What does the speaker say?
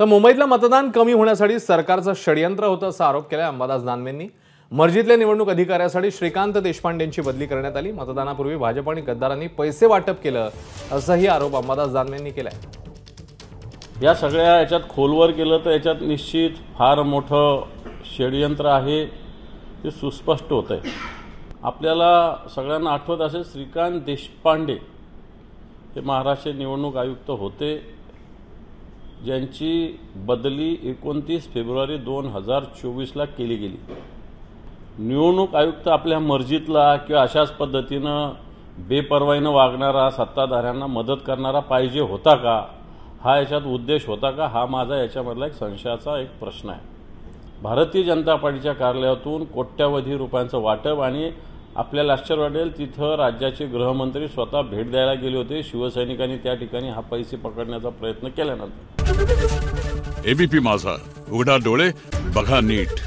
तर मुंबईतलं मतदान कमी होण्यासाठी सरकारचं षडयंत्र होतं असा आरोप केलाय अंबादास दानवेंनी। मर्जीतल्या निवडणूक अधिकाऱ्यासाठी श्रीकांत देशपांडेंची बदली करण्यात आली। मतदानापूर्वी भाजप आणि गद्दारांनी पैसे वाटप केलं असाही आरोप अंबादास दानवेंनी केलाय। या सगळ्या याच्यात खोलवर गेलं तर याच्यात निश्चित फार मोठं षडयंत्र आहे ते सुस्पष्ट होतंय। आपल्याला सगळ्यांना आठवत असेल श्रीकांत देशपांडे हे महाराष्ट्र निवडणूक आयुक्त होते, ज्यांची बदली 29 फेब्रुवारी 2024 ला केली गेली। निवडणूक आयुक्त आपल्या मर्जीतला किंवा अशाच पद्धतीनं बेपर्वाईनं वागणारा, सत्ताधाऱ्यांना मदत करणारा पाहिजे होता का? हा याच्यात उद्देश होता का? हा माझा याच्यामधला एक संशयाचा एक प्रश्न आहे। भारतीय जनता पार्टीच्या कार्यालयातून कोट्यावधी रुपयांचं वाटप आणि आपल्याला आश्चर्य वाटेल तिथं राज्याचे गृहमंत्री स्वतः भेट द्यायला गेले होते। शिवसैनिकांनी त्या ठिकाणी हा पैसे पकडण्याचा प्रयत्न केल्यानंतर एबीपी माझा, उघडा डोळे बघा नीट।